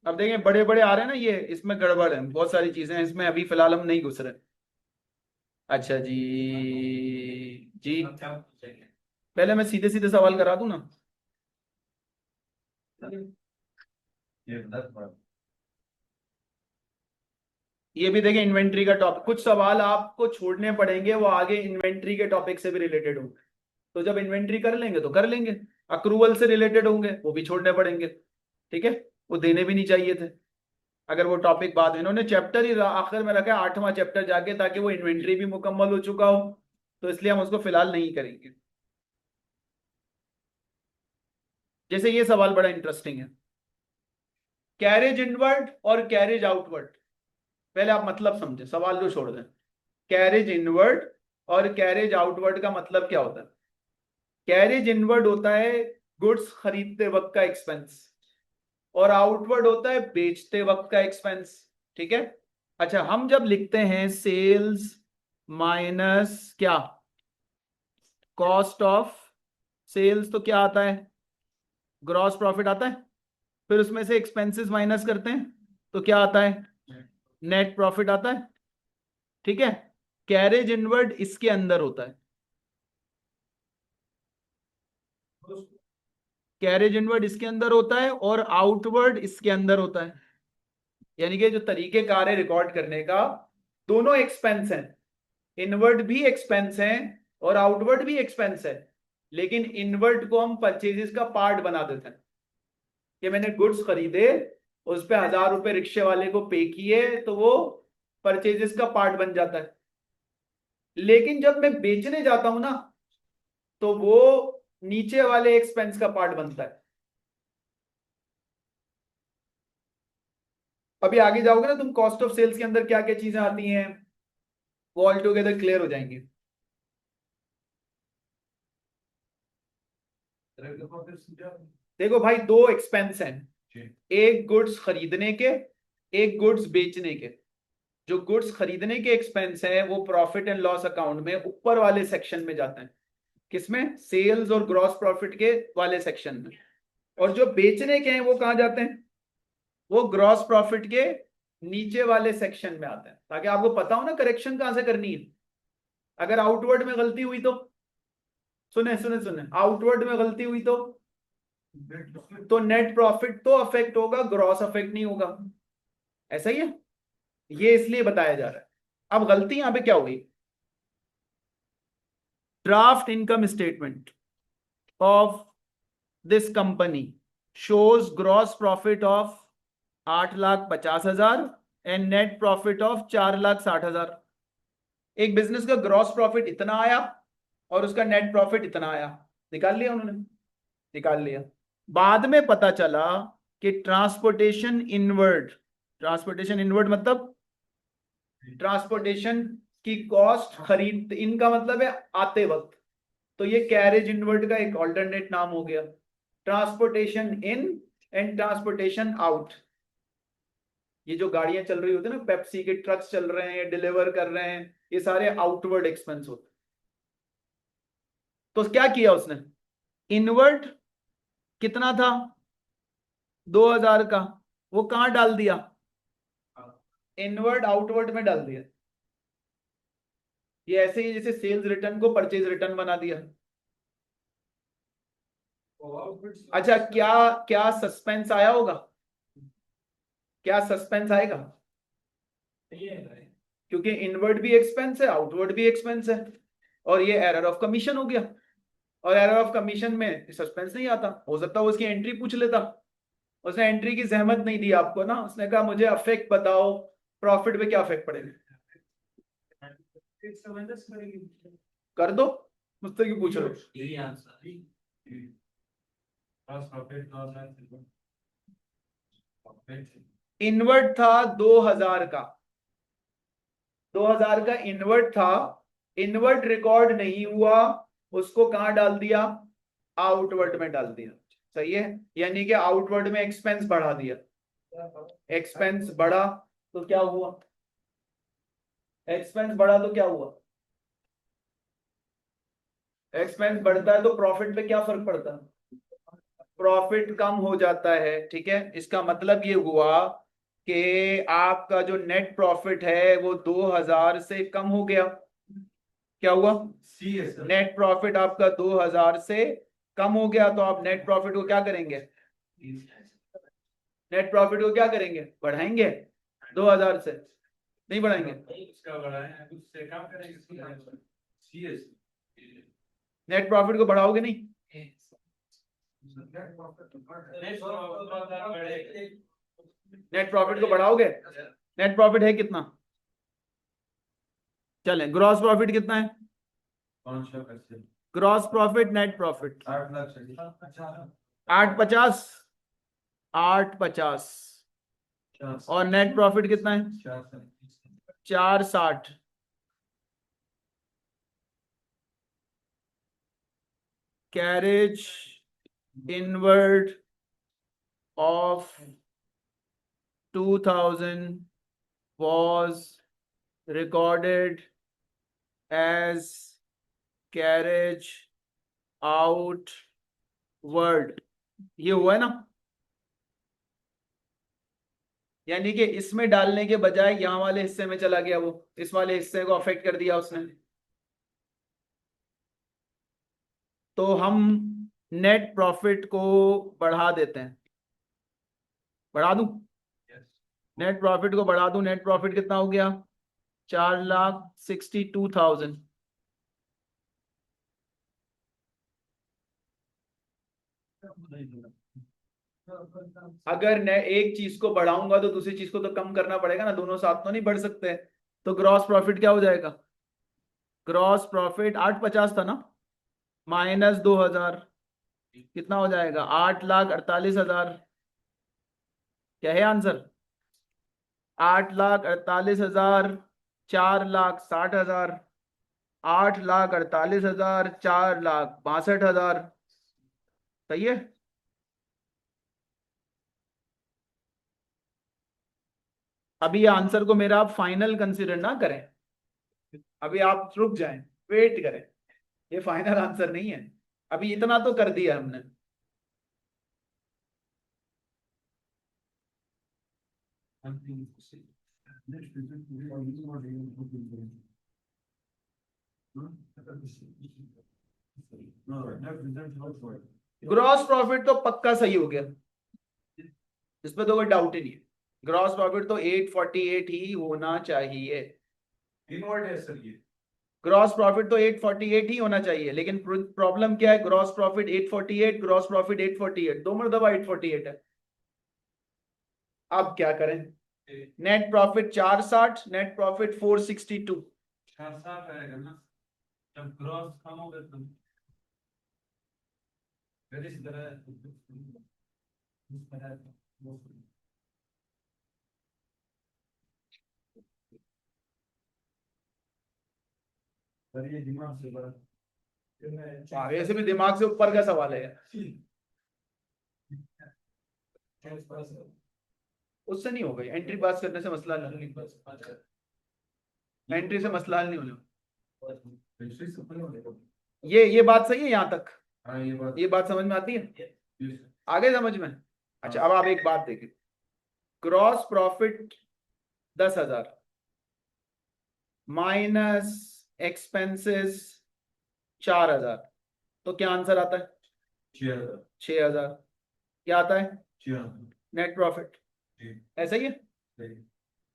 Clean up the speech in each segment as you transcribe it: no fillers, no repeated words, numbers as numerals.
अब देखें बड़े बड़े आ रहे हैं ना, ये इसमें गड़बड़ है, बहुत सारी चीजें हैं इसमें, अभी फिलहाल हम नहीं घुस रहे। अच्छा जी। जी पहले मैं सीधे सीधे सवाल करा दूं ना। ये भी देखें इन्वेंट्री का टॉपिक, कुछ सवाल आपको छोड़ने पड़ेंगे, वो आगे इन्वेंट्री के टॉपिक से भी रिलेटेड होंगे। तो जब इन्वेंट्री कर लेंगे तो कर लेंगे, अक्रूवल से रिलेटेड होंगे वो भी छोड़ने पड़ेंगे। ठीक है, वो देने भी नहीं चाहिए थे अगर वो टॉपिक बाद में, इन्होंने चैप्टर ही आखिर में रखा है, 8वां चैप्टर जाके, ताकि वो इन्वेंट्री भी मुकम्मल हो चुका हो। तो इसलिए हम उसको फिलहाल नहीं करेंगे। जैसे ये सवाल बड़ा इंटरेस्टिंग है, कैरेज इनवर्ड और कैरेज आउटवर्ड। पहले आप मतलब समझे, सवाल जो छोड़ दें। कैरेज इनवर्ड और कैरेज आउटवर्ड का मतलब क्या होता है? कैरेज इनवर्ड होता है गुड्स खरीदते वक्त का एक्सपेंस, और आउटवर्ड होता है बेचते वक्त का एक्सपेंस। ठीक है। अच्छा, हम जब लिखते हैं सेल्स माइनस क्या, कॉस्ट ऑफ सेल्स, तो क्या आता है? ग्रॉस प्रॉफिट आता है। फिर उसमें से एक्सपेंसेस माइनस करते हैं तो क्या आता है? नेट प्रॉफिट आता है। ठीक है। कैरेज इनवर्ड इसके अंदर होता है, कैरेज इनवर्ड इसके अंदर होता है और आउटवर्ड इसके अंदर होता है। यानी कि जो तरीकेकार है रिकॉर्ड करने का, दोनों एक्सपेंस हैं, इनवर्ड भी एक्सपेंस है और आउटवर्ड भी एक्सपेंस है। लेकिन इनवर्ड को हम परचेजेस का पार्ट बना देते हैं, कि मैंने गुड्स खरीदे, उस पे 1000 रुपए रिक्शे वाले को पे किए, तो वो परचेजेस का पार्ट बन जाता है। लेकिन जब मैं बेचने जाता हूं ना, तो वो नीचे वाले एक्सपेंस का पार्ट बनता है। अभी आगे जाओगे ना तुम, कॉस्ट ऑफ सेल्स के अंदर क्या क्या चीजें आती हैं, वो ऑल टुगेदर क्लियर हो जाएंगे। देखो भाई, दो एक्सपेंस हैं, एक गुड्स खरीदने के, एक गुड्स बेचने के। जो गुड्स खरीदने के एक्सपेंस हैं वो प्रॉफिट एंड लॉस अकाउंट में ऊपर वाले सेक्शन में जाते हैं। किसमें? सेल्स और ग्रॉस प्रॉफिट के वाले सेक्शन में। और जो बेचने के हैं वो कहां जाते हैं? वो ग्रॉस प्रॉफिट के नीचे वाले सेक्शन में आते हैं, ताकि आपको पता हो ना करेक्शन कहां से करनी है। अगर आउटवर्ड में गलती हुई तो, सुने सुने सुने, आउटवर्ड में गलती हुई तो नेट प्रॉफिट तो अफेक्ट होगा, ग्रॉस अफेक्ट नहीं होगा। ऐसा ही है, ये इसलिए बताया जा रहा है। अब गलती यहां पे क्या हुई? Draft income statement of this company shows gross profit of 8,50,000 and net profit of 4,60,000। एक बिजनेस का ग्रॉस प्रॉफिट इतना आया और उसका नेट प्रॉफिट इतना आया, निकाल लिया उन्होंने, निकाल लिया। बाद में पता चला कि ट्रांसपोर्टेशन इनवर्ड मतलब ट्रांसपोर्टेशन की कॉस्ट, खरीद, इनका मतलब है आते वक्त। तो ये कैरेज इनवर्ड का एक ऑल्टरनेट नाम हो गया, transportation in and transportation out. ये जो गाड़ियां चल रही होती है ना, पेप्सी के ट्रक्स चल रहे हैं, डिलीवर कर रहे हैं, ये सारे आउटवर्ड एक्सपेंस होते हैं। तो क्या किया उसने? इनवर्ड कितना था? 2,000 का, वो कहां डाल दिया? इनवर्ड आउटवर्ड में डाल दिया। ये ऐसे ही जैसे सेल्स रिटर्न को परचेज रिटर्न बना दिया। अच्छा, क्या क्या सस्पेंस आया होगा? क्या सस्पेंस आएगा? क्योंकि इनवर्ड भी एक्सपेंस है, आउटवर्ड भी एक्सपेंस है, और ये एरर ऑफ कमीशन हो गया। और एरर ऑफ कमीशन में सस्पेंस नहीं आता, हो सकता है वो उसकी एंट्री पूछ लेता। उसने एंट्री की जहमत नहीं दी आपको ना, उसने कहा मुझे अफेक्ट बताओ, प्रॉफिट पे क्या अफेक्ट पड़ेगा, कर दो, मुझसे क्यों पूछ रहे हो? इनवर्ड था 2,000 का, 2,000 का इनवर्ड था, इनवर्ड रिकॉर्ड नहीं हुआ, उसको कहां डाल दिया? आउटवर्ड में डाल दिया। सही है, यानी कि आउटवर्ड में एक्सपेंस बढ़ा दिया। एक्सपेंस बढ़ा तो क्या हुआ? एक्सपेंस बढ़ा तो क्या हुआ? एक्सपेंस बढ़ता है तो प्रॉफिट पे क्या फर्क पड़ता है? प्रॉफिट कम हो जाता है, ठीक है, इसका मतलब ये हुआ कि आपका जो नेट प्रॉफिट है वो 2000 से कम हो गया। क्या हुआ? नेट प्रॉफिट आपका 2000 से कम हो गया, तो आप नेट प्रॉफिट को क्या करेंगे? नेट प्रॉफिट को क्या करेंगे? बढ़ाएंगे 2000 से? नहीं बढ़ाएंगे, नेट प्रॉफिट को बढ़ाओगे नहीं? नेट प्रॉफिट को बढ़ाओगे? नेट प्रॉफिट है कितना? चले, ग्रॉस प्रॉफिट कितना है? Gross profit, net profit 850, 850। और नेट प्रॉफिट कितना है? 460। Carriage inward of 2000 was recorded as carriage outward। ये हुआ है ना? यानी कि इसमें डालने के बजाय यहां वाले हिस्से में चला गया, वो इस वाले हिस्से को अफेक्ट कर दिया उसने। तो हम नेट प्रॉफिट को बढ़ा देते हैं। बढ़ा दूं? नेट प्रॉफिट को बढ़ा दूं। नेट प्रॉफिट कितना हो गया? 4,62,000। अगर मैं एक चीज को बढ़ाऊंगा तो दूसरी चीज को तो कम करना पड़ेगा ना, दोनों साथ तो नहीं बढ़ सकते। तो ग्रॉस प्रॉफिट क्या हो जाएगा? ग्रॉस प्रॉफिट 850 था ना, -2000 कितना हो जाएगा? 8,48,000। क्या है आंसर? 8,48,000, 4,60,000, 8,48,000, 4,62,000। सही है? अभी आंसर को मेरा आप फाइनल कंसीडर ना करें, अभी आप रुक जाएं, वेट करें, ये फाइनल आंसर नहीं है। अभी इतना तो कर दिया हमने। ग्रॉस प्रॉफिट तो पक्का सही हो गया, इसमें तो कोई डाउट ही नहीं है। ग्रॉस प्रॉफिट तो 848 ही होना चाहिए। इनवर्ड है सर ये। ग्रॉस प्रॉफिट तो 848 ही होना चाहिए, लेकिन प्रॉब्लम क्या है? ग्रॉस प्रॉफिट 848, ग्रॉस प्रॉफिट 848, दो मरतबा 848 है। अब क्या करें? Net profit 460, net profit 462। 460 आएगा ना, जब ग्रॉस कम होगा तो इस तरह ये दिमाग से बड़ा वैसे भी दिमाग से ऊपर का सवाल है, उससे नहीं होगा। एंट्री पास करने से मसला नहीं, एंट्री से मसला नहीं होने। ये बात सही है यहाँ तक? ये बात समझ में आती है? आगे समझ में? अच्छा, अब आप एक बात देखिए, ग्रॉस प्रॉफिट 10,000 माइनस एक्सपेंसेस 4,000, तो क्या आंसर आता है? 6,000। क्या आता है? Net profit. ऐसा ही है,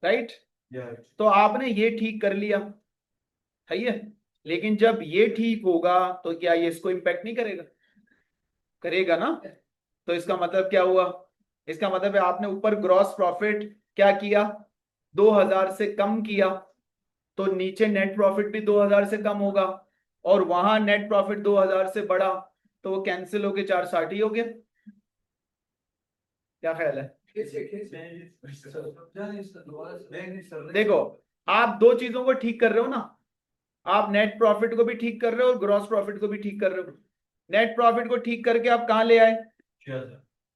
राइट? तो आपने ये ठीक कर लिया, सही है। लेकिन जब ये ठीक होगा तो क्या ये इसको इम्पैक्ट नहीं करेगा? करेगा ना। तो इसका मतलब क्या हुआ? इसका मतलब है आपने ऊपर ग्रॉस प्रॉफिट क्या किया? 2000 से कम किया, तो नीचे नेट प्रॉफिट भी 2000 से कम होगा, और वहां नेट प्रॉफिट 2000 से बढ़ा, तो वो कैंसिल होके 460 ही हो गया। क्या ख्याल है? देखो, आप दो चीजों को ठीक कर रहे हो ना, आप नेट प्रॉफिट को भी ठीक कर रहे हो और ग्रॉस प्रॉफिट को भी ठीक कर रहे हो। नेट प्रॉफिट को ठीक करके आप कहां ले आए?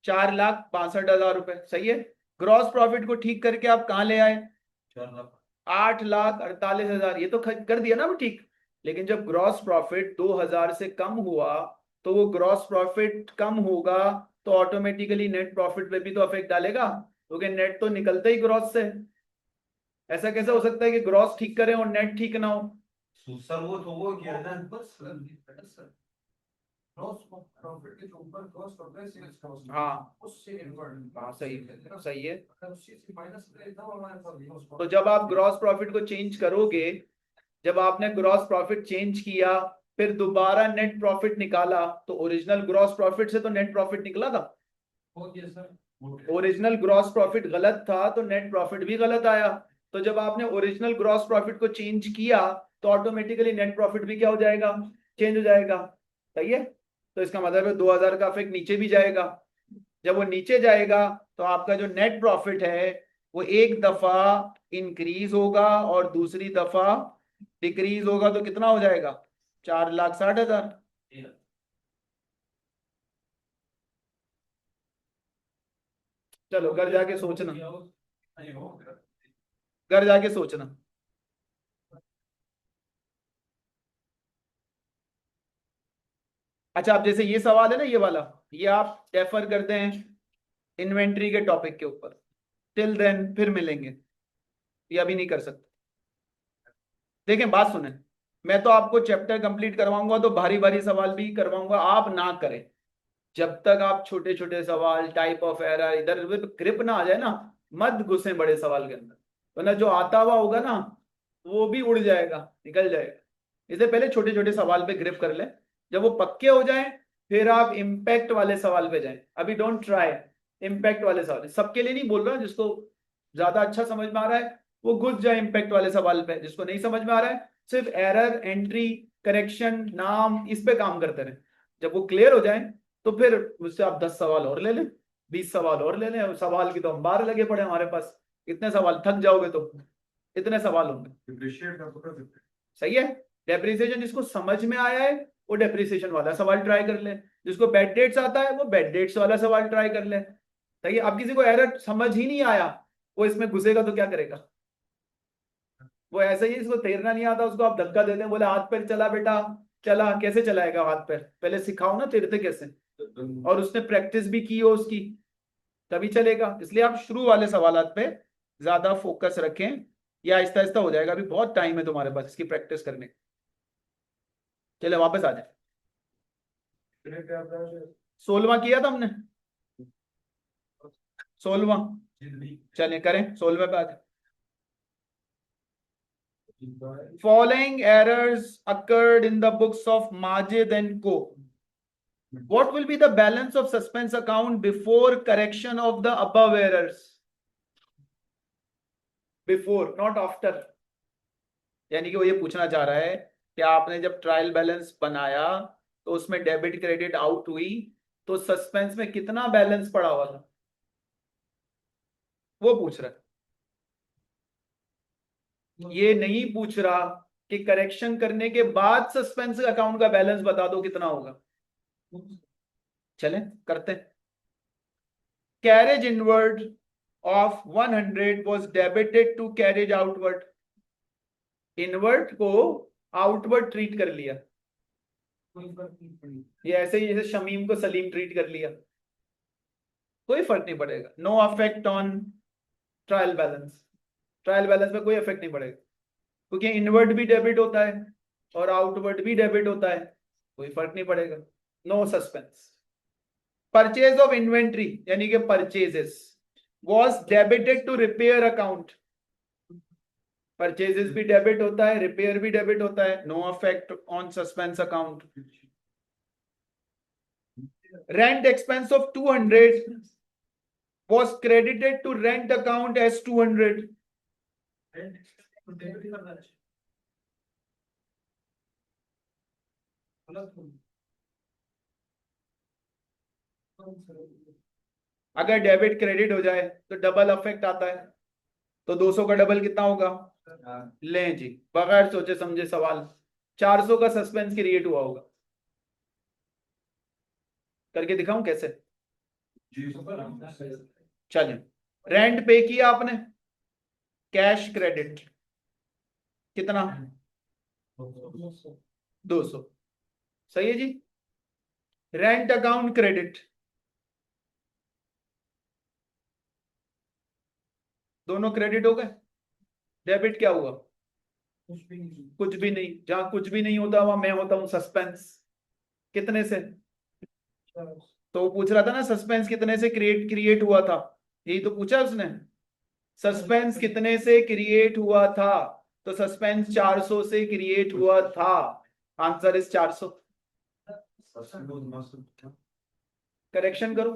4,62,000 रुपए, सही है। ग्रॉस प्रॉफिट को ठीक करके आप कहां ले आए? 8,48,000। ये तो कर दिया ना वो ठीक। लेकिन जब ग्रॉस प्रॉफिट 2000 से कम हुआ, तो वो ग्रॉस प्रॉफिट कम होगा तो ऑटोमेटिकली नेट प्रॉफिट पे भी तो अफेक्ट डालेगा, क्योंकि नेट तो निकलता ही ग्रॉस से। ऐसा कैसे हो सकता है कि ग्रॉस ठीक करें और नेट ठीक ना हो? सर वो तो वो किया ना बस सर क्रॉस प्रॉफिट के ऊपर क्रॉस करता है सेल्स क्रॉस हाँ उससे इन्वर्ट हाँ, सही सही है। उससे माइनस इतना हमारे पास तो जब आप ग्रॉस प्रॉफिट को चेंज करोगे, जब आपने ग्रॉस प्रॉफिट चेंज किया, फिर दोबारा नेट प्रॉफिट निकाला, तो ओरिजिनल ग्रॉस प्रॉफिट से तो नेट प्रॉफिट निकला था। हो गया सर ओरिजिनल ग्रॉस प्रॉफिट गलत था तो नेट प्रॉफिट भी गलत आया। तो जब आपने ओरिजिनल ग्रॉस प्रॉफिट को चेंज किया, तो ऑटोमेटिकली नेट प्रॉफिट भी क्या हो जाएगा? चेंज हो जाएगा। सही है। तो इसका मतलब है 2000 का इफेक्ट नीचे भी जाएगा। जब वो नीचे जाएगा तो आपका जो नेट प्रॉफिट है वो एक दफा इंक्रीज होगा और दूसरी दफा डिक्रीज होगा, तो कितना हो जाएगा? 4,60,000। चलो घर जाके सोचना, घर जाके सोचना। अच्छा, अब जैसे ये सवाल है ना, ये वाला, ये आप रेफर करते हैं इन्वेंट्री के टॉपिक के ऊपर। टिल देन फिर मिलेंगे, ये अभी नहीं कर सकते। देखें, बात सुने, मैं तो आपको चैप्टर कंप्लीट करवाऊंगा तो भारी भारी सवाल भी करवाऊंगा, आप ना करें। जब तक आप छोटे छोटे सवाल, टाइप ऑफ एरर, इधर उधर ग्रिप ना आ जाए ना, मत घुसे बड़े सवाल के अंदर, वरना जो आता हुआ होगा ना वो भी उड़ जाएगा, निकल जाएगा। इससे पहले छोटे छोटे सवाल पे ग्रिप कर ले, जब वो पक्के हो जाएं फिर आप इम्पैक्ट वाले सवाल पे जाएं। अभी डोंट ट्राई इम्पैक्ट वाले सवाल, सबके लिए नहीं बोल रहा, जिसको ज्यादा अच्छा समझ में आ रहा है वो घुस जाए इम्पैक्ट वाले सवाल पे, जिसको नहीं समझ में आ रहा है सिर्फ एरर, एंट्री, करेक्शन, नाम, इस पे काम करते रहे। जब वो क्लियर हो जाए तो फिर मुझसे आप 10 सवाल और ले लें, 20 सवाल और ले लें। सवाल की तो हम बाहर लगे पड़े हमारे पास, इतने सवाल, थक जाओगे तो इतने सवाल होंगे। सही है। डेप्रिसिएशन जिसको समझ में आया है वो डेप्रिसिएशन वाला सवाल ट्राई कर ले, जिसको बैड डेट्स आता है वो बैड डेट्स वाला सवाल ट्राई कर ले। सही है। अब किसी को एरर समझ ही नहीं आया, वो इसमें घुसेगा तो क्या करेगा? वो ऐसा ही है, इसको तैरना नहीं आता, उसको आप धक्का देते हैं, बोले हाथ पैर चला बेटा, चला, कैसे चलाएगा हाथ पैर? पहले सिखाओ ना तैरते कैसे, और उसने प्रैक्टिस भी की हो उसकी, तभी चलेगा। इसलिए आप शुरू वाले सवालात पे ज्यादा फोकस रखें, या आहिस्ता आहिस्ता हो जाएगा, अभी बहुत टाइम है तुम्हारे पास इसकी प्रैक्टिस करने का। चले वापस आ जाए। 16वां किया था हमने, 16वां। चले करें 16वें पे आ जाए। Following errors occurred in the books of Majid and Co. What will be the balance of suspense account before correction of the above errors? Before, not after. यानी कि वो ये पूछना चाह रहा है कि आपने जब ट्रायल बैलेंस बनाया तो उसमें डेबिट क्रेडिट आउट हुई, तो सस्पेंस में कितना बैलेंस पड़ा हुआ था, वो पूछ रहा है। ये नहीं पूछ रहा कि करेक्शन करने के बाद सस्पेंस अकाउंट का बैलेंस बता दो कितना होगा। चलें करते हैं। Carriage inward of 100 was debited to carriage outward. Inward को आउटवर्ड ट्रीट कर लिया, ये ऐसे ही जैसे शमीम को सलीम ट्रीट कर लिया, कोई फर्क नहीं पड़ेगा। No affect on trial balance, trial balance में कोई इफेक्ट नहीं पड़ेगा, क्योंकि इनवर्ड भी डेबिट होता है और आउटवर्ड भी डेबिट होता है, कोई फर्क नहीं पड़ेगा। No suspense. Purchase of inventory यानी कि purchases was debited to repair account. Purchases भी डेबिट होता है, रिपेयर भी डेबिट होता है, no affect on suspense account. Rent expense of 200 was credited to rent account as 200. अगर डेबिट क्रेडिट हो जाए तो डबल अफेक्ट आता है, तो 200 का डबल कितना होगा? लें जी, बगैर सोचे समझे सवाल, 400 का सस्पेंस क्रिएट हुआ होगा। करके दिखाऊं कैसे? चलिए, रेंट पे किया आपने, कैश क्रेडिट कितना? 200। सही है जी। रेंट अकाउंट क्रेडिट दोनों क्रेडिट हो गए। डेबिट क्या हुआ? कुछ भी नहीं। कुछ भी नहीं। जहां कुछ भी नहीं होता वहां मैं होता हूं सस्पेंस। कितने से? तो वो पूछ रहा था ना सस्पेंस कितने से क्रिएट क्रिएट हुआ था, यही तो पूछा उसने। सस्पेंस कितने से क्रिएट हुआ था? तो सस्पेंस 400 से क्रिएट हुआ था। Answer is 400। करेक्शन करो।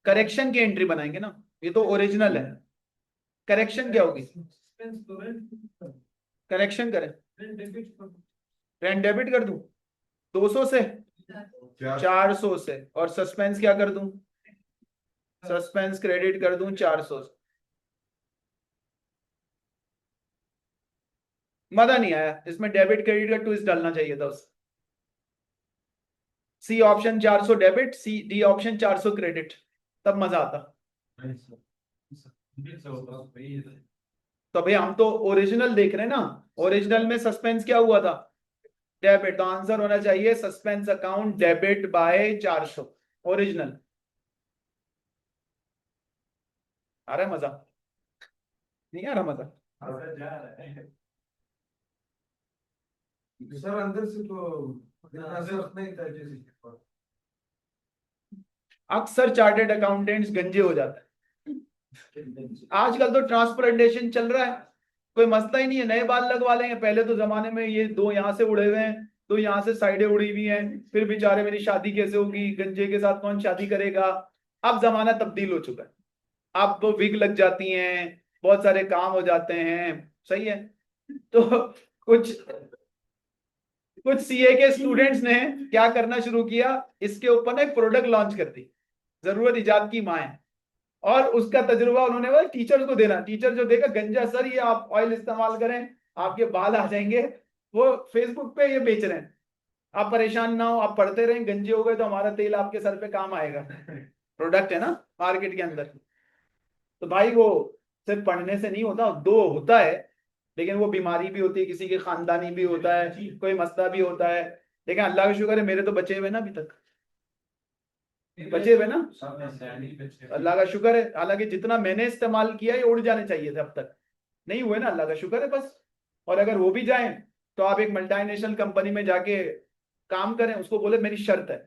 करेक्शन की एंट्री बनाएंगे ना, ये तो ओरिजिनल है। करेक्शन क्या होगी? करेक्शन करें। रेंट डेबिट कर दूं 200 से 400 से, और सस्पेंस क्या कर दूं? सस्पेंस क्रेडिट कर दूं 400 से। मजा नहीं आया इसमें, डेबिट क्रेडिट का ट्विस्ट डालना चाहिए था उस। C option 400 debit, C D option 400 credit, तब मजा आता। तो भाई हम तो ओरिजिनल देख रहे हैं ना, ओरिजिनल में सस्पेंस क्या हुआ था? डेबिट। तो आंसर होना चाहिए suspense account debit by 400, original. आ रहा है मजा? नहीं आ रहा मजा? सर अंदर से तो असर नहीं था जैसे। अक्सर चार्टेड अकाउंटेंट्स गंजे हो जाते हैं। आजकल तो ट्रांसप्लांटेशन चल रहा है, कोई मसला ही नहीं है, नए बाल लगवा लेंगे। पहले तो जमाने में ये दो यहाँ से उड़े हुए हैं, दो यहाँ से साइडें उड़ी हुई हैं, फिर बेचारे मेरी शादी कैसे होगी, गंजे के साथ कौन शादी करेगा। अब जमाना तब्दील हो चुका है, अब तो विग लग जाती हैं, बहुत सारे काम हो जाते हैं। सही है। तो कुछ कुछ सीए के स्टूडेंट्स ने क्या करना शुरू किया, इसके ऊपर ना एक प्रोडक्ट लॉन्च कर दी, जरूरत इजाद की माँ है। और उसका तजुर्बा उन्होंने वो टीचर्स को देना, टीचर जो देगा गंजा सर ये आप ऑयल इस्तेमाल करें आपके बाल आ जाएंगे, वो फेसबुक पे ये बेच रहे हैं। आप परेशान ना हो, आप पढ़ते रहें, गंजे हो गए तो हमारा तेल आपके सर पे काम आएगा। प्रोडक्ट है ना मार्केट के अंदर। तो भाई वो सिर्फ पढ़ने से नहीं होता, दो होता है, लेकिन वो बीमारी भी होती है, किसी के खानदानी भी होता है, कोई मसला भी होता है। लेकिन अल्लाह का शुक्र है मेरे तो बचे हुए ना अभी तक, बचे हुए ना, अल्लाह का शुक्र है। हालांकि जितना मैंने इस्तेमाल किया ये उड़ जाने चाहिए थे अब तक, नहीं हुए ना, अल्लाह का शुक्र है बस। और अगर वो भी जाएं तो आप एक मल्टीनेशनल कंपनी में जाके काम करें, उसको बोले मेरी शर्त है,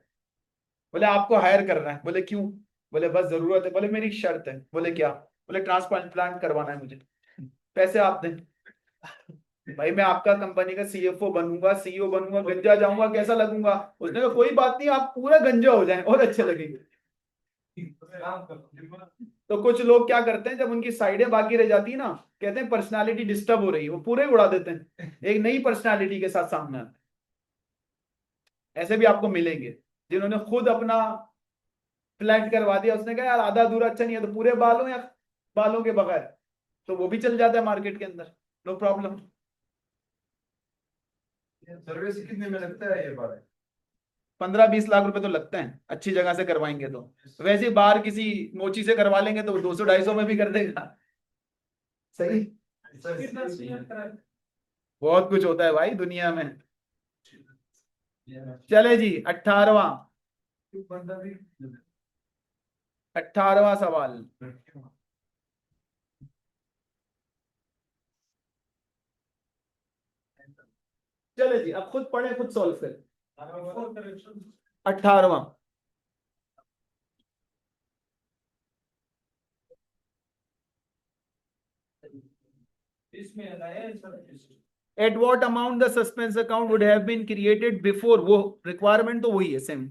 बोले आपको हायर करना है, बोले क्यों, बोले बस जरूरत है, बोले मेरी शर्त है, बोले क्या, बोले ट्रांसप्लांट करवाना है मुझे, पैसे आप दें। भाई मैं आपका कंपनी का सीएफओ बनूंगा, सीईओ बनूंगा, गंजा जाऊंगा, कैसा लगूंगा? उसने कहा कोई बात नहीं, आप पूरा गंजा हो जाएं और अच्छे लगेंगे। तो कुछ लोग क्या करते हैं, जब उनकी साइडें बाकी रह जाती है ना, कहते हैं पर्सनालिटी डिस्टर्ब हो रही है, वो पूरे उड़ा देते हैं, एक नई पर्सनालिटी के साथ सामने आते हैं। ऐसे भी आपको मिलेंगे जिन्होंने खुद अपना फ्लैट करवा दिया, उसने कहा यार आधा अधूरा अच्छा नहीं है, तो पूरे बालों या बालों के बगैर, तो वो भी चल जाता है मार्केट के अंदर, नो प्रॉब्लम। सर्विस कितने में लगता है ये बात? 15-20 लाख रुपए तो लगते हैं अच्छी जगह से करवाएंगे तो। वैसे ही बाहर किसी मोची से करवा लेंगे तो 200-250 में भी कर देगा। सही। बहुत कुछ होता है भाई दुनिया में। चले जी 18वां, 18वां सवाल। चले जी अब खुद पढ़े खुद सॉल्व करें। 18वां, at what amount the suspense account would have been created before, वो रिक्वायरमेंट तो वही है सेम,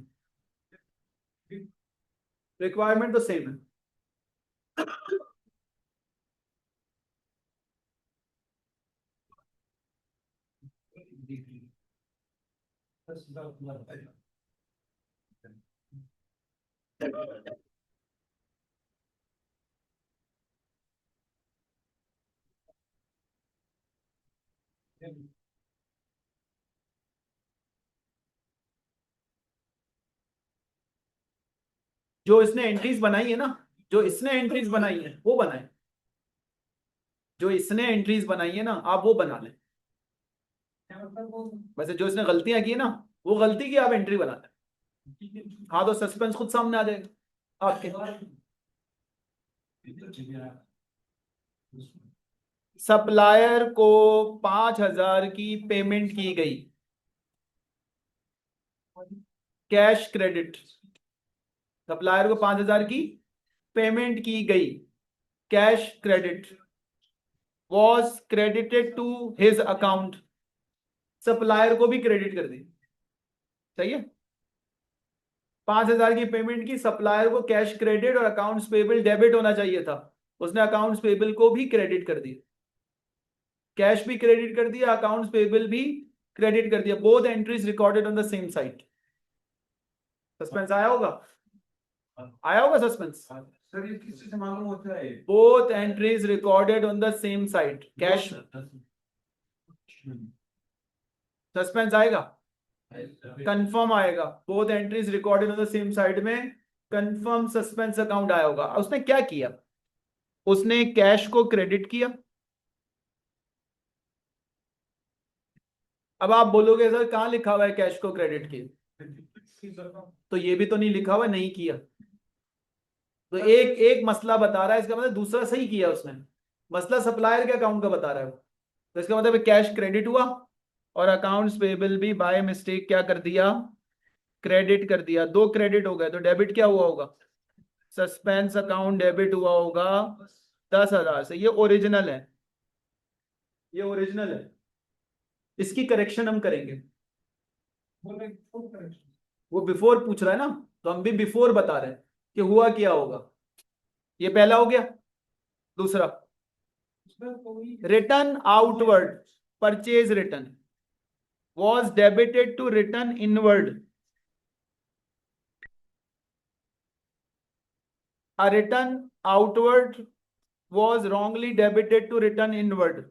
रिक्वायरमेंट तो सेम है। जो इसने एंट्रीज बनाई है ना, जो इसने एंट्रीज बनाई है वो बनाए, जो इसने एंट्रीज बनाई है ना आप वो बना लें। वैसे जो इसने गलतियां की है ना, वो गलती की आप एंट्री बना लें। हाँ तो सस्पेंस खुद सामने आ जाएगा आपके। सप्लायर को 5,000 की पेमेंट की गई, कैश क्रेडिट। सप्लायर को 5,000 की पेमेंट की गई, cash credit, was credited to his account. Supplier को भी क्रेडिट कर दी, सही है। 5,000 की पेमेंट की, सप्लायर को कैश क्रेडिट और अकाउंट्स पेबल डेबिट होना चाहिए था, उसने अकाउंट्स पेबल को भी क्रेडिट कर दिया, कैश भी क्रेडिट कर दिया, अकाउंट्स पेबल भी क्रेडिट कर दिया। Both entries recorded on the same site. Suspense आया होगा, आया होगा सस्पेंस। सर ये किसी से मालूम होता है? Both entries recorded on the same site, cash. Suspense आएगा, कंफर्म आएगा। Both entries recorded on the same side में कंफर्म सस्पेंस अकाउंट आया होगा। उसने क्या किया, उसने कैश को क्रेडिट किया। अब आप बोलोगे सर कहां लिखा हुआ है कैश को क्रेडिट किया, तो ये भी तो नहीं लिखा हुआ नहीं किया। तो एक एक मसला बता रहा है, इसका मतलब दूसरा सही किया उसने। मसला सप्लायर के अकाउंट का बता रहा है वो। तो इसका मतलब कैश क्रेडिट हुआ और अकाउंट्स पेबल भी बाय मिस्टेक क्या कर दिया, क्रेडिट कर दिया। दो क्रेडिट हो गए, तो डेबिट क्या हुआ होगा, सस्पेंस अकाउंट डेबिट हुआ होगा 10,000 से। ये ओरिजिनल है, ये ओरिजिनल है। इसकी करेक्शन हम करेंगे। वो बिफोर पूछ रहा है ना, तो हम भी बिफोर बता रहे हैं कि हुआ क्या होगा। ये पहला हो गया। दूसरा, return outward, purchase return was debited to return inward. A return outward was wrongly debited to return inward.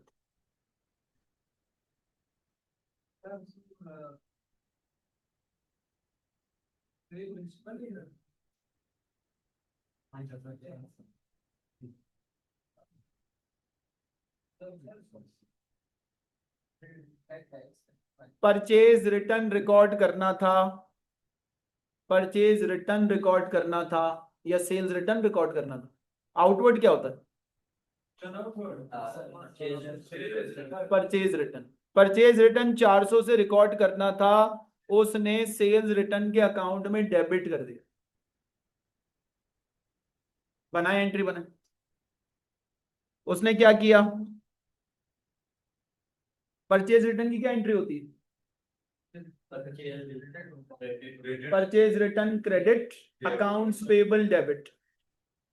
Purchase return record करना था, परचेज रिटर्न रिकॉर्ड करना था या सेल्स रिटर्न रिकॉर्ड करना था। आउटवर्ड क्या होता है, परचेज रिटर्न। परचेज रिटर्न 400 से रिकॉर्ड करना था, उसने सेल्स रिटर्न के अकाउंट में डेबिट कर दिया। बनाए, एंट्री बनाए। उसने क्या किया, परचेज रिटर्न की क्या एंट्री होती है, purchase return credit, accounts payable debit,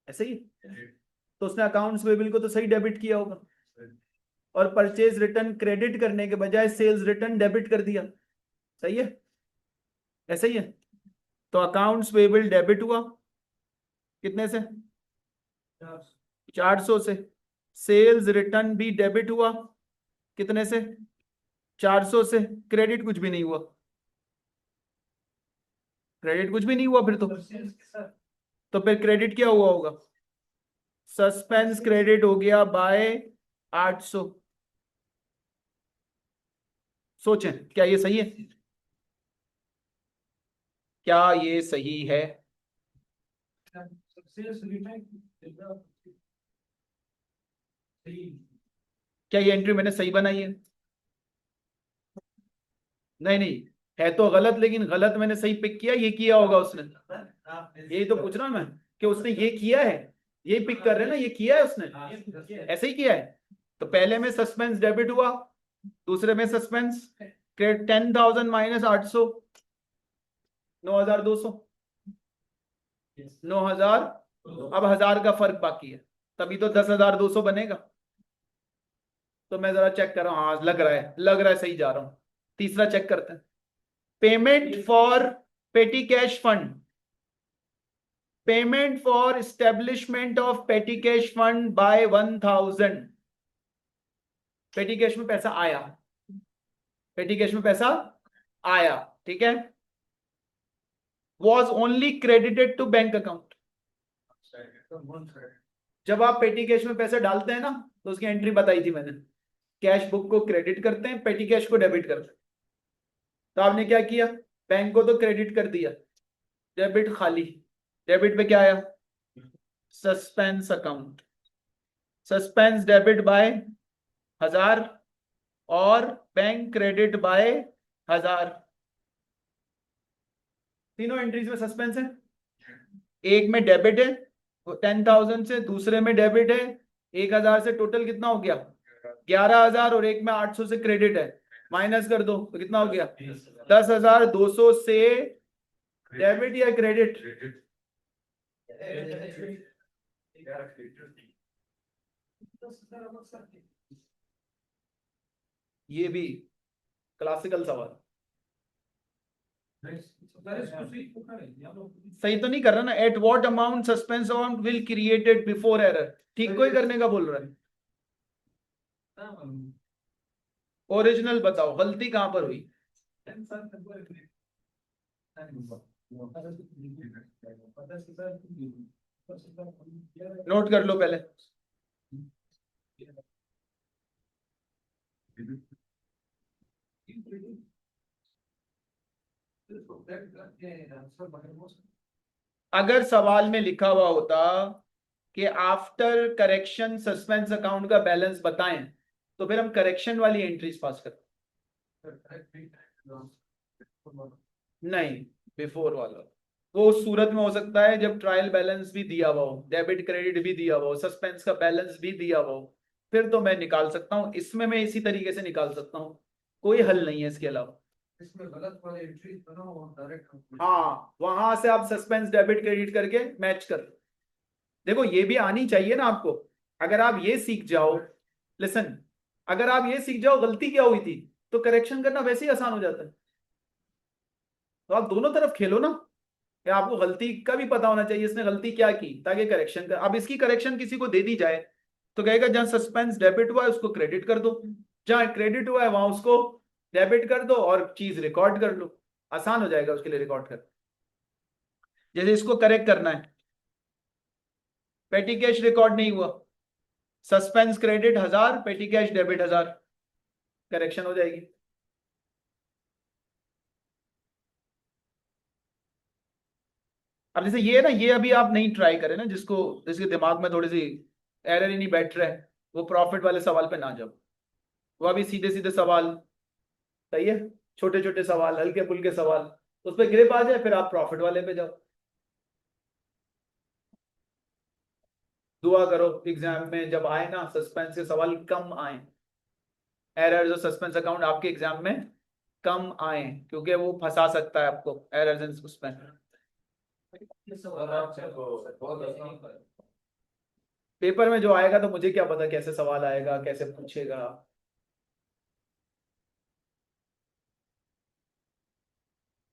ऐसे ही। तो उसने अकाउंट्स पेबल को तो सही डेबिट किया होगा, और परचेज रिटर्न क्रेडिट करने के बजाय सेल्स रिटर्न डेबिट कर दिया, सही है, ऐसे ही है। तो अकाउंट्स पेबल डेबिट हुआ कितने से, 400 से। सेल्स रिटर्न भी डेबिट हुआ कितने से, 400 से। क्रेडिट कुछ भी नहीं हुआ, क्रेडिट कुछ भी नहीं हुआ फिर तो फिर क्रेडिट क्या हुआ होगा, सस्पेंस क्रेडिट हो गया बाय 800। सोचें क्या ये सही है, क्या ये सही है, क्या ये एंट्री मैंने सही बनाई है, नहीं नहीं है तो गलत, लेकिन गलत मैंने सही पिक किया, ये किया होगा उसने। यही तो पूछ रहा हूं मैं कि उसने ये किया है, ये पिक कर रहे हैं ना, ये किया है उसने, ऐसे ही किया है। तो पहले में सस्पेंस डेबिट हुआ, दूसरे में सस्पेंस क्रेडिट। 10,000 माइनस 800, 9,200, 9,000। अब 1,000 का फर्क बाकी है, तभी तो 10,200 बनेगा। तो मैं जरा चेक कर रहा हूँ, हाँ लग रहा है, लग रहा है सही जा रहा हूँ। तीसरा चेक करते हैं, payment for petty cash fund, payment for establishment of petty cash fund by 1,000। Petty cash में पैसा आया, पेटी कैश में पैसा आया, ठीक है। Was only credited to bank account. जब आप पेटी कैश में पैसे डालते हैं ना, तो उसकी एंट्री बताई थी मैंने, कैश बुक को क्रेडिट करते हैं, पेटी कैश को डेबिट करते हैं। तो आपने क्या किया, बैंक को तो क्रेडिट कर दिया, डेबिट खाली, डेबिट पे क्या आया? Suspense account, suspense debit bye 1000 और बैंक क्रेडिट बाय 1000। तीनों एंट्रीज में सस्पेंस है। एक में डेबिट है 10,000 से, दूसरे में डेबिट है 1000 से, टोटल कितना हो गया? 11,000, और एक में 800 से क्रेडिट है, माइनस कर दो तो कितना हो गया? 10,200 से डेबिट या क्रेडिट? ये भी क्लासिकल सवाल। सही तो नहीं कर रहा ना? Eight what amount suspense amount will created before error, ठीक कोई करने का बोल रहा है। ओरिजिनल बताओ, गलती कहां पर हुई? नोट कर लो पहले। अगर सवाल में लिखा हुआ होता कि आफ्टर करेक्शन सस्पेंस अकाउंट का बैलेंस बताएं, तो फिर हम करेक्शन वाली एंट्रीज पास करते। नहीं, बिफोर वाला वो उस सूरत में हो सकता है जब ट्रायल बैलेंस भी दिया हुआ हो, डेबिट क्रेडिट भी दिया हुआ हो, सस्पेंस का बैलेंस भी दिया हुआ हो, फिर तो मैं निकाल सकता हूँ। इसमें मैं इसी तरीके से निकाल सकता हूँ, कोई हल नहीं है इसके अलावा। इसमें गलत वाले एंट्रीज बनाओ और डायरेक्ट। हाँ, वहां से आप सस्पेंस डेबिट क्रेडिट करके मैच कर। देखो ये भी आनी चाहिए ना आपको। अगर आप ये सीख जाओ, लिसन, अगर आप ये सीख जाओ गलती क्या हुई थी, तो करेक्शन करना वैसे ही आसान हो जाता है। तो आप दोनों तरफ खेलो ना, कि आपको गलती का भी पता होना चाहिए इसने गलती क्या की, ताकि करेक्शन कर। अब इसकी करेक्शन किसी को दे दी जाए तो कहेगा जहां सस्पेंस डेबिट हुआ है उसको क्रेडिट कर दो, जहां क्रेडिट हुआ है वहां उसको डेबिट कर दो, और चीज रिकॉर्ड कर लो, आसान हो जाएगा उसके लिए रिकॉर्ड कर। जैसे इसको करेक्ट करना है, पेटी कैश रिकॉर्ड नहीं हुआ, सस्पेंस क्रेडिट 1000, पेटी कैश डेबिट 1000, करेक्शन हो जाएगी। अब जैसे ये है ना, ये अभी आप नहीं ट्राई करें ना, जिसको जिसके दिमाग में थोड़ी सी एरर ही नहीं बैठ रहा है, वो प्रॉफिट वाले सवाल पे ना जाओ। वो अभी सीधे सीधे सवाल, सही है, छोटे छोटे सवाल, हल्के फुल्के सवाल, उस पर ग्रिप आ जाए फिर आप प्रॉफिट वाले पे जाओ। दुआ करो एग्जाम में जब आए ना सस्पेंस के सवाल कम आए, एरर्स और सस्पेंस अकाउंट आपके एग्जाम में कम आए, क्योंकि वो फंसा सकता है आपको एरर्स एंड सस्पेंस। पेपर में जो आएगा तो मुझे क्या पता कैसे सवाल आएगा, कैसे पूछेगा।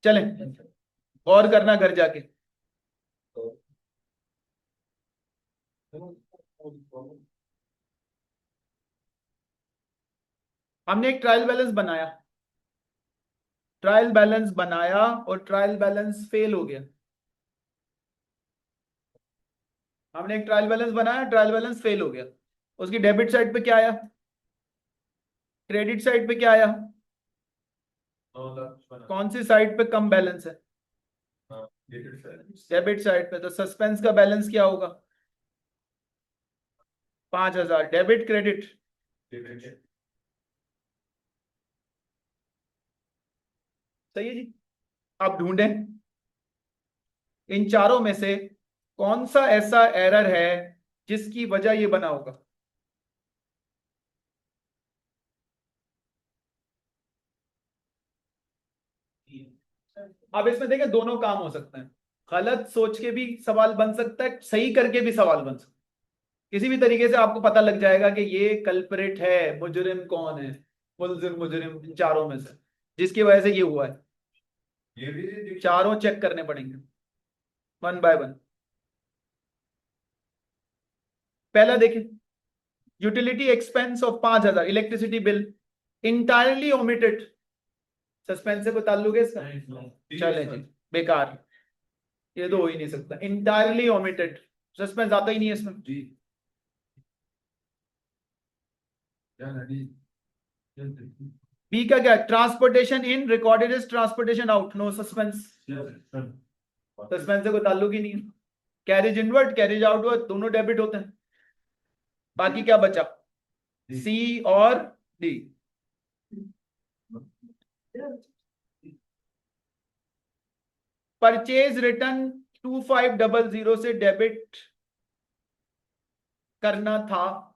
चलें, और करना घर जाके। हमने एक ट्रायल बैलेंस बनाया, ट्रायल बैलेंस बनाया और ट्रायल बैलेंस फेल हो गया। हमने एक ट्रायल बैलेंस बनाया, ट्रायल बैलेंस फेल हो गया। उसकी डेबिट साइड पे क्या आया? क्रेडिट साइड पे क्या आया? कौन सी साइड पे कम बैलेंस है? डेबिट साइड पे। तो सस्पेंस का बैलेंस क्या होगा? 5,000। Debit credit? सही है जी। अब ढूंढें इन चारों में से कौन सा ऐसा एरर है जिसकी वजह ये बना होगा। अब इसमें देखें दोनों काम हो सकते हैं, गलत सोच के भी सवाल बन सकता है, सही करके भी सवाल बन सकता है। किसी भी तरीके से आपको पता लग जाएगा कि ये कल्प्रिट है, मुजरिम कौन है, मुलजिम मुजरिम इन चारों में से जिसकी वजह से ये हुआ है। ये भी चारों चेक करने पड़ेंगे वन बाय वन। पहला देखें, utility expense of 5,000, electricity bill entirely omitted. Suspense से कोई ताल्लुक है इसका? चले जी, बेकार, ये तो हो ही नहीं सकता। इंटायरली ओमिटेड, सस्पेंस आता ही नहीं है इसमें। जी बी का क्या? Transportation in recorded is transportation out, no suspense. Suspense से कोई ताल्लुक ही नहीं है। कैरेज इनवर्ट कैरेज आउटवर्ड दोनों डेबिट होते हैं। बाकी क्या बचा, सी और डी। परचेज रिटर्न 2500 से डेबिट करना था,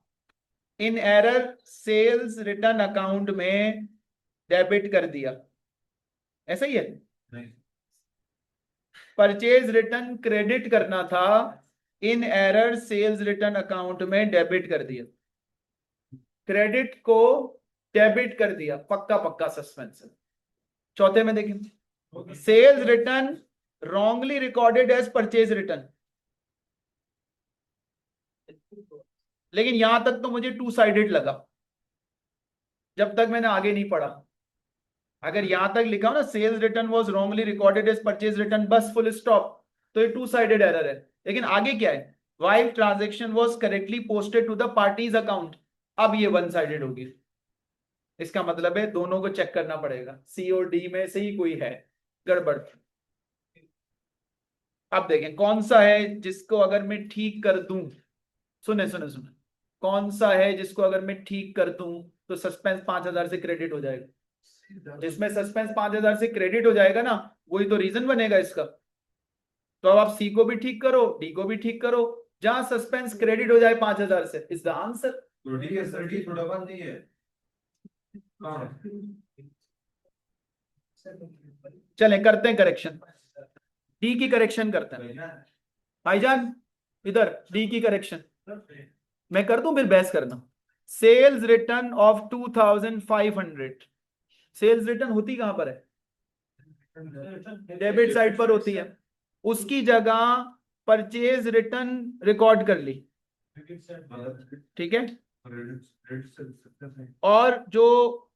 इन एरर सेल्स रिटर्न अकाउंट में डेबिट कर दिया, ऐसा ही है। परचेज रिटर्न क्रेडिट करना था, इन एरर सेल्स रिटर्न अकाउंट में डेबिट कर दिया। क्रेडिट को डेबिट कर दिया, पक्का पक्का सस्पेंस है। चौथे में देखें, sales return wrongly recorded as purchase return. लेकिन यहां तक तो मुझे टू साइडेड लगा, जब तक मैंने आगे नहीं पढ़ा। अगर यहां तक लिखा हो ना sales return was wrongly recorded as purchase return, बस फुल स्टॉप, तो ये टू साइडेड एरर है। लेकिन आगे क्या है, while transaction was correctly posted to the party's account, अब ये वन साइडेड होगी। इसका मतलब है दोनों को चेक करना पड़ेगा, सी और डी में से ही कोई है गड़बड़। अब देखें कौन सा है जिसको अगर मैं ठीक कर दूं, सुने सुने सुने, कौन सा है जिसको अगर मैं ठीक कर दूं तो सस्पेंस 5000 से क्रेडिट हो जाएगा। जिसमें सस्पेंस 5000 से क्रेडिट हो जाएगा ना, वही तो रीजन बनेगा इसका। तो अब आप सी को भी ठीक करो, डी को भी ठीक करो, जहां सस्पेंस क्रेडिट हो जाए 5000 से इज द आंसर। तो डी है सर, डी थोड़ा बंद नहीं है। चले करते हैं करेक्शन, डी की करेक्शन करते हैं भाईजान, इधर डी की करेक्शन मैं कर दूं फिर बहस करना। Sales return of 2500, sales return होती कहां पर है, डेबिट साइड पर होती है, उसकी जगह परचेज रिटर्न रिकॉर्ड कर ली, ठीक है। और जो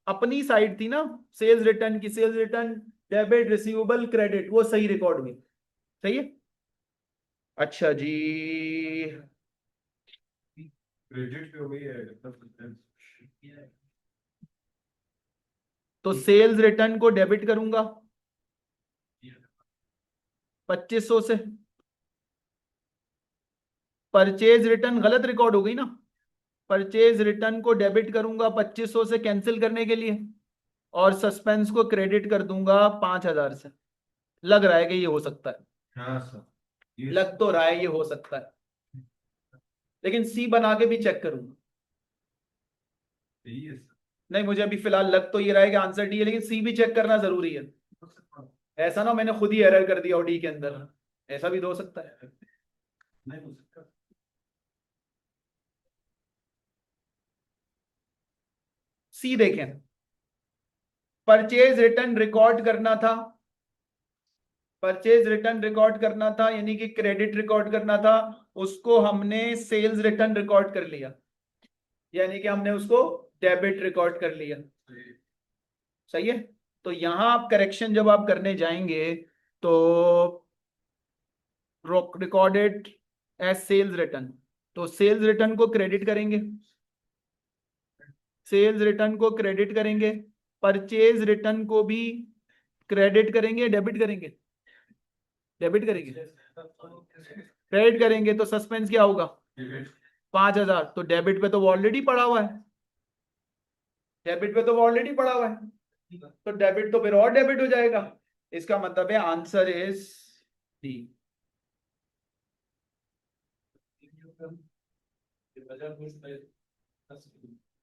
अपनी साइड थी ना सेल्स रिटर्न की, sales return debit receivable credit, वो सही रिकॉर्ड हुई, सही है। अच्छा जी, क्रेडिट पे हो गई है तो सेल्स रिटर्न को डेबिट करूंगा 2500 से, परचेज रिटर्न गलत रिकॉर्ड हो गई ना, परचेज रिटर्न को डेबिट करूंगा 2500 से कैंसिल करने के लिए, और सस्पेंस को क्रेडिट कर दूंगा 5000 से। लग रहा है कि ये हो सकता है, हाँ सर, लग तो रहा है ये हो सकता है, लेकिन सी बना के भी चेक करूंगा। यही है सर। नहीं मुझे अभी फिलहाल लग तो ये रहा है कि आंसर डी है, लेकिन सी भी चेक करना जरूरी है। ऐसा ना मैंने खुद ही एरर कर दिया डी के अंदर, ऐसा भी तो हो सकता है। नहीं हो सकता। सी देखें, परचेज रिटर्न रिकॉर्ड करना था, परचेज रिटर्न रिकॉर्ड करना था यानी कि क्रेडिट रिकॉर्ड करना था, उसको हमने सेल्स रिटर्न रिकॉर्ड कर लिया, यानी कि हमने उसको डेबिट रिकॉर्ड कर लिया, सही है। तो यहां आप करेक्शन जब आप करने जाएंगे तो रिकॉर्डेड एज सेल्स रिटर्न, तो सेल्स रिटर्न को क्रेडिट करेंगे, सेल्स रिटर्न को क्रेडिट करेंगे, परचेज रिटर्न को भी क्रेडिट करेंगे, डेबिट करेंगे, डेबिट करेंगे, क्रेडिट करेंगे, तो सस्पेंस क्या होगा 5000, तो डेबिट पे तो ऑलरेडी पड़ा हुआ है, डेबिट पे तो ऑलरेडी पड़ा हुआ है, तो डेबिट तो फिर और डेबिट हो जाएगा। इसका मतलब है आंसर इज डी।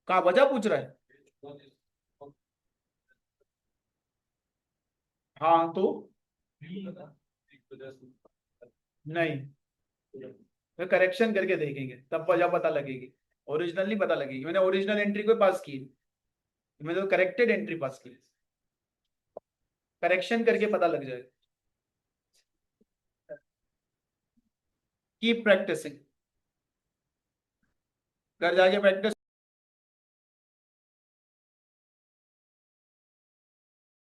कहा वजह पूछ रहा है, हाँ तो नहीं, तो करेक्शन करके देखेंगे तब वजह पता लगेगी, ओरिजिनल नहीं पता लगेगी। मैंने ओरिजिनल एंट्री को पास की, मैंने तो करेक्टेड एंट्री पास की, करेक्शन करके पता लग जाएगा। कीप प्रैक्टिसिंग, घर जाके प्रैक्टिस